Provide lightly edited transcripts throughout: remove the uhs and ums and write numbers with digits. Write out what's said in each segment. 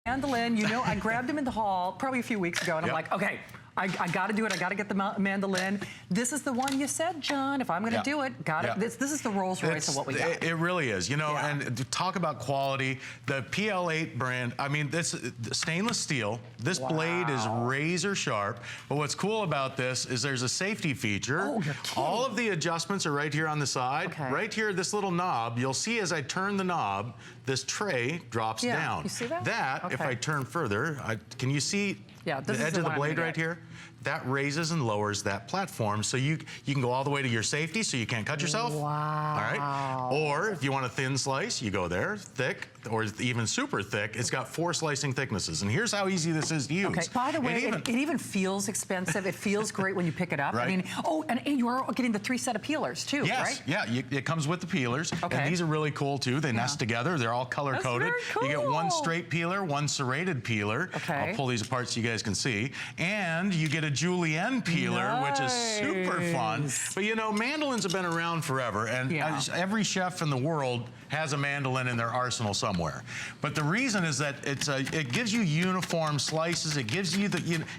Mandolin, you know, I grabbed him in the hall probably a few weeks ago, and I'm like, okay, I got to do it. I got to get the mandolin. This is the one you said, John. If I'm going to do it, got it. This is the Rolls Royce of what we got. It really is. You know, and to talk about quality, the PL8 brand. I mean, this stainless steel. This blade is razor sharp. But what's cool about this is there's a safety feature. Oh, you're kidding. All of the adjustments are right here on the side. Okay. Right here, this little knob. You'll see as I turn the knob, this tray drops down. You see that? If I turn further, can you see? The edge of the blade right here, that raises and lowers that platform, so you can go all the way to your safety, so you can't cut yourself. Wow. All right. Or if you want a thin slice, you go there, thick, or even super thick. It's got 4 slicing thicknesses, and here's how easy this is to use. Okay. By the way, it even feels expensive. It feels great when you pick it up. Right. I mean, and you are getting the 3 set of peelers too, right? Yeah. It comes with the peelers, and these are really cool too. They nest together. They're all color coded. Very cool. You get one straight peeler, one serrated peeler. I'll pull these apart so you guys can see, and you get a julienne peeler, which is super fun. But you know, mandolins have been around forever, and every chef in the world has a mandolin in their arsenal somewhere. But the reason is that it gives you uniform slices. It gives you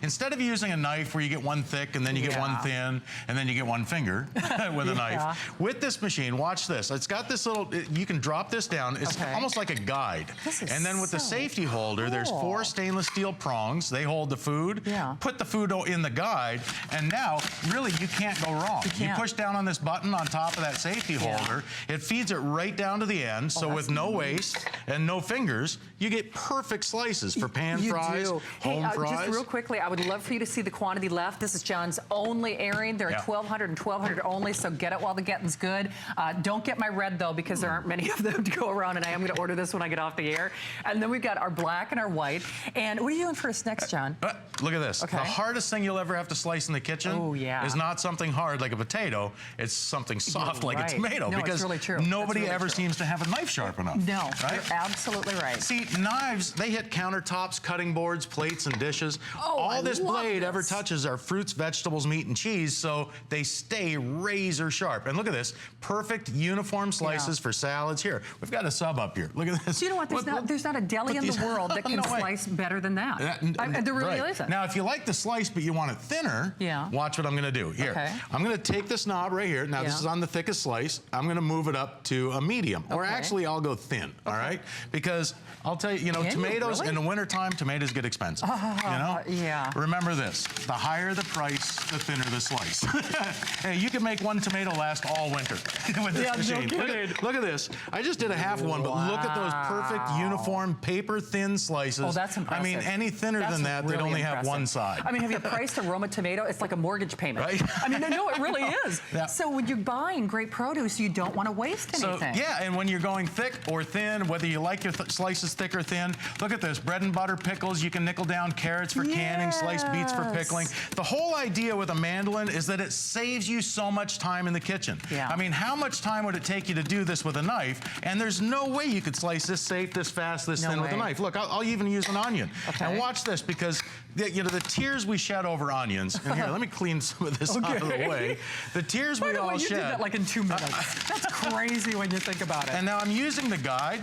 instead of using a knife where you get one thick and then you get one thin and then you get one finger with a knife. With this machine, watch this. It's got this little, you can drop this down. It's almost like a guide. And then with the safety holder, there's 4 stainless steel prongs. They hold the food. Put the food in the guide, and now really you can't go wrong. You push down on this button on top of that safety holder. It feeds it right down to the end. So with no waste and no fingers, you get perfect slices for pan fries, home fries. Just real quickly, I would love for you to see the quantity left. This is John's only airing. There are 1,200 and 1,200 only, so get it while the getting's good. Don't get my red though, because there aren't many of them to go around, and I am going to order this when I get off the air. And then we've got our black and our white. And what are you doing for us next, John? Look at this. The hardest thing you'll ever have to slice in the kitchen is not something hard like a potato. It's something soft like a tomato, because nobody ever seems to have a knife sharp enough. No, you're absolutely right. See, knives, they hit countertops, cutting boards, plates, and dishes. All this blade ever touches are fruits, vegetables, meat, and cheese, so they stay razor sharp. And look at this, perfect uniform slices for salads. Here, we've got a sub up here. Look at this. Do you know what? There's not a deli in the world that can slice better than that. There really isn't. Now, if you like the slice, but you want it thinner, watch what I'm going to do. Here, I'm going to take this knob right here. Now, this is on the thickest slice. I'm going to move it up to a medium, or actually, I'll go thin. All right, because I'll tell you, tomatoes in the wintertime, tomatoes get expensive. Remember this: the higher the price, the thinner the slice. Hey, you can make one tomato last all winter with this machine. Look at this. I just did a half one, but look at those perfect uniform paper thin slices. Oh, that's impressive. I mean, any thinner than that, they'd only have one side. I mean, have you priced a Roma tomato? It's like a mortgage payment. Right? I mean, no, it really is. So when you're buying great produce, you don't want to waste anything. So, and when you're going thick or thin, whether you like your slices thick or thin, look at this. Bread and butter pickles. You can nickel down carrots for canning, sliced beets for pickling. The whole idea with a mandolin is that it saves you so much time in the kitchen. I mean, how much time would it take you to do this with a knife? And there's no way you could slice this safe, this fast, this thin with a knife. Look, I'll even use an onion. And watch this, because the tears we shed over onions, and here, let me clean some of this out of the way. The tears we all shed. You did that like in 2 minutes. That's crazy when you think about it. And now I'm using the guide,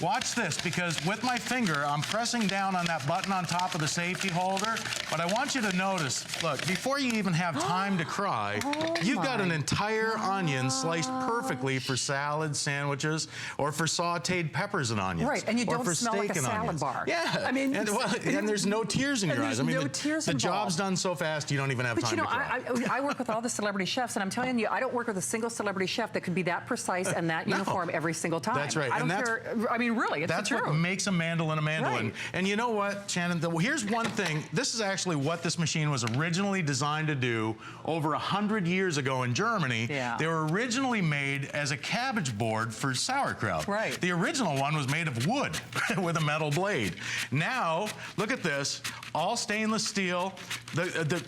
Watch this, because with my finger, I'm pressing down on that button on top of the safety holder, but I want you to notice, look, before you even have time to cry, you've got an entire onion sliced perfectly for salads, sandwiches, or for sauteed peppers and onions. Right, and you don't smell like a salad bar. Yeah, I mean, and there's no tears in your eyes. I mean, the job's done so fast, you don't even have time to cry. I work with all the celebrity chefs, and I'm telling you, I don't work with a single celebrity chef that could be that precise and that uniform every single time. That's right. I don't care. I mean, really, it's the truth. That's what makes a mandolin a mandolin. Right. And you know what, Shannon? Here's one thing. This is actually what this machine was originally designed to do over 100 years ago in Germany. They were originally made as a cabbage board for sauerkraut. Right. The original one was made of wood with a metal blade. Now, look at this. All stainless steel.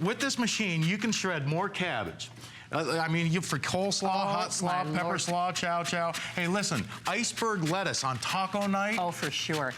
With this machine, you can shred more cabbage. I mean, for coleslaw, hot slaw, pepper slaw, chow chow. Hey, listen, iceberg lettuce on taco night. Oh, for sure.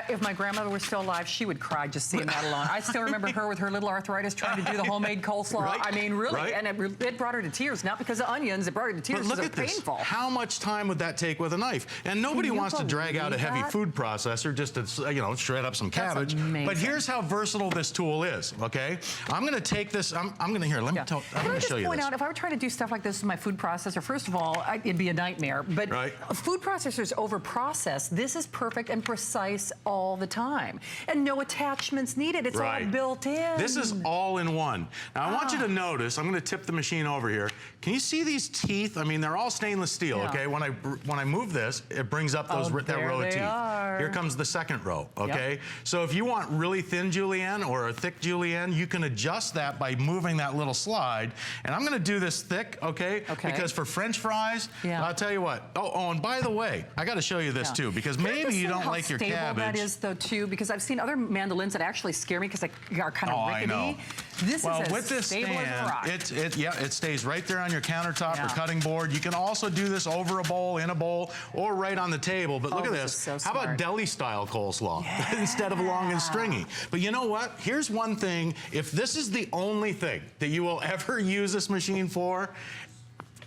If my grandmother was still alive, she would cry just seeing that alone. I still remember her with her little arthritis trying to do the homemade coleslaw. Right? I mean, really, right? and it brought her to tears, not because of onions, it brought her to tears But look because at it was painful. this. How much time would that take with a knife? And nobody wants to drag out a heavy food processor just to, you know, shred up some cabbage. But here's how versatile this tool is, okay? I'm going to take this, I'm going to, here, let me I'm going to show you this. Out, if I were trying to do stuff like this with my food processor, first of all, it'd be a nightmare. But food processors over-process. This is perfect and precise all the time. And no attachments needed. It's all built in. This is all in one. Now, I want you to notice, I'm going to tip the machine over here. Can you see these teeth? I mean, they're all stainless steel, okay? When I move this, it brings up those that row of teeth. Here comes the second row, okay? So if you want really thin julienne or a thick julienne, you can adjust that by moving that little slide. And I'm going to do this thick, okay? Because for French fries, I'll tell you what. Oh, and by the way, I got to show you this too, because maybe you don't like your cabbage. That is though too, because I've seen other mandolins that actually scare me because they are kind of rickety. I know. This is as with this stable as a rock. It stays right there on your countertop or cutting board. You can also do this over a bowl, in a bowl, or right on the table. But look at this. So how about deli-style coleslaw instead of long and stringy? But you know what? Here's one thing. If this is the only thing that you will ever use this machine for,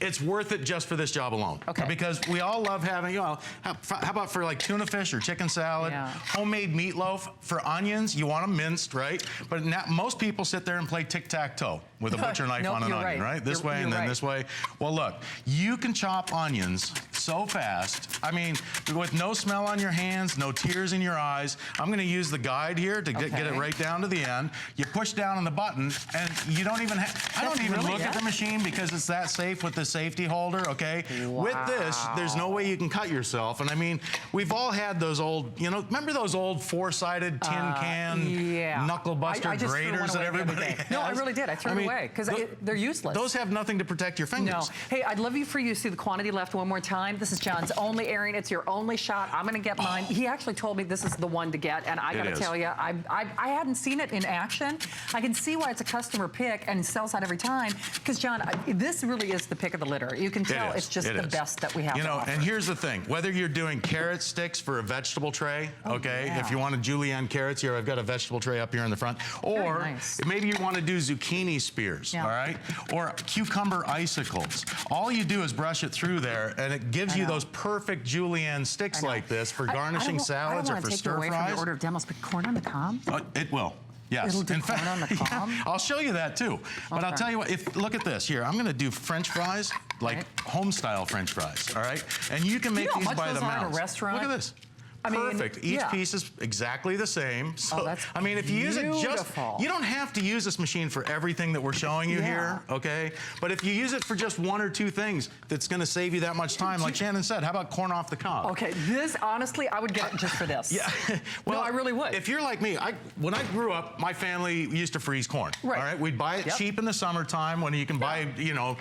it's worth it just for this job alone. Because we all love having, you know, how about for like tuna fish or chicken salad, homemade meatloaf. For onions, you want them minced, right? But now, most people sit there and play tic-tac-toe with a butcher knife on an onion, right? This way and then this way. Well, look, you can chop onions so fast. I mean, with no smell on your hands, no tears in your eyes. I'm going to use the guide here to get it right down to the end. You push down on the button, and you don't even I don't even look at the machine because it's that safe with the safety holder, okay? With this, there's no way you can cut yourself. And I mean, we've all had those old, you know, remember those old four-sided tin can knuckle buster graters that everybody has? No, I really did. I threw it away because they're useless. Those have nothing to protect your fingers. No. Hey, I'd love you for you to see the quantity left one more time. This is John's only airing. It's your only shot. I'm going to get mine. He actually told me this is the one to get, and I got to tell you, I hadn't seen it in action. I can see why it's a customer pick and sells out every time because, John, this really is the pick of the litter. You can tell it's just the best that we have. You know, and here's the thing. Whether you're doing carrot sticks for a vegetable tray, if you want a julienne carrots here, I've got a vegetable tray up here in the front. Or maybe you want to do zucchini spears, all right? Or cucumber icicles. All you do is brush it through there, and it gives you those perfect julienne sticks like this for garnishing salads or for stir fries. I don't want to take you away from your order of demos, but corn on the cob? It will. Yes. It'll do corn on the cob? I'll show you that too. But I'll tell you what, look at this. Here, I'm going to do French fries, like home-style French fries, all right? And you can make these by the mouth. At a restaurant? Look at this. Perfect. Each piece is exactly the same. So, I mean, if you use it you don't have to use this machine for everything that we're showing you here, okay? But if you use it for just one or two things, that's going to save you that much time. Like Shannon said, how about corn off the cob? Okay, this, honestly, I would get it just for this. Well, no, I really would. If you're like me, when I grew up, my family used to freeze corn, all right? We'd buy it cheap in the summertime when you can buy, you know,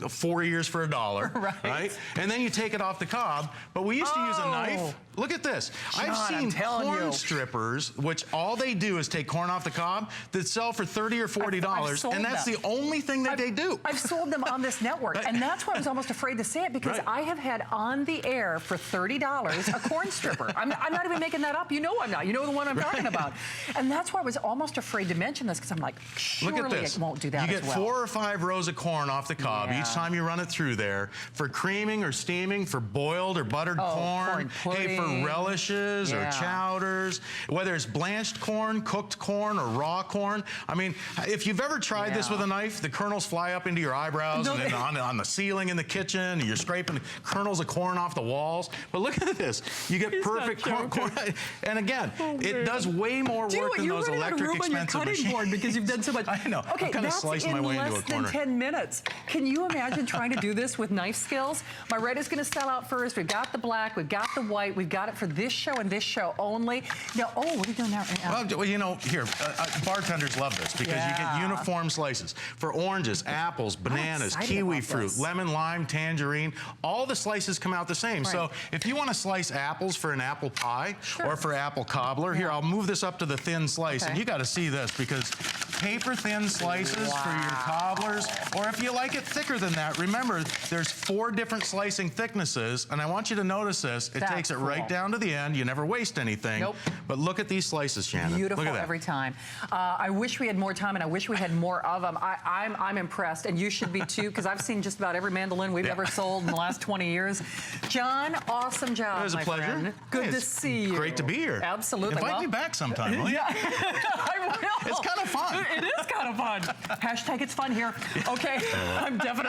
4 years for $1, right? And then you take it off the cob. But we used to use a knife. Look at this. John, I've seen corn strippers, which all they do is take corn off the cob, that sell for $30 or $40, and that's the only thing that they do. I've sold them on this network, and that's why I was almost afraid to say it, because I have had on the air for $30 a corn stripper. I'm not even making that up. You know I'm not. You know the one I'm talking about. And that's why I was almost afraid to mention this, because I'm like, surely it won't do that You get 4 or 5 rows of corn off the cob each time you run it through there. For creaming or steaming, for boiled or buttered corn. Hey, for relishes or chowders, whether it's blanched corn, cooked corn, or raw corn. I mean, if you've ever tried this with a knife, the kernels fly up into your eyebrows and then on the ceiling in the kitchen, and you're scraping kernels of corn off the walls. But look at this. You get perfect corn. And again, it does way more work than those electric expensive machines. Board because you've done so much. I know. Okay, I'm kind of slicing my way into a corner. That's in less than 10 minutes. Can you imagine trying to do this with knife skills? My red is going to sell out first. We've got the black. We've got the white. We've got it for this show and this show only. Now, what are you doing now? Well, you know, here, bartenders love this because you get uniform slices for oranges, apples, bananas, kiwi fruit, lemon, lime, tangerine. All the slices come out the same. So if you want to slice apples for an apple pie or for apple cobbler, here, I'll move this up to the thin slice. And you got to see this because paper thin slices for your cobblers, or if you like it thicker than that, remember, there's 4 different slicing thicknesses, and I want you to notice this. It takes it right down to the end. You never waste anything. Nope. But look at these slices, Shannon. Beautiful look at that. every time. I wish we had more time, and I wish we had more of them. I'm impressed, and you should be too, because I've seen just about every mandolin we've ever sold in the last 20 years. John, awesome job, It was a pleasure. Friend. Good to see you. Great to be here. Absolutely. Invite me back sometime, will you? Yeah, I will. It's kind of fun. It is kind of fun. Hashtag it's fun here. Okay, I'm definitely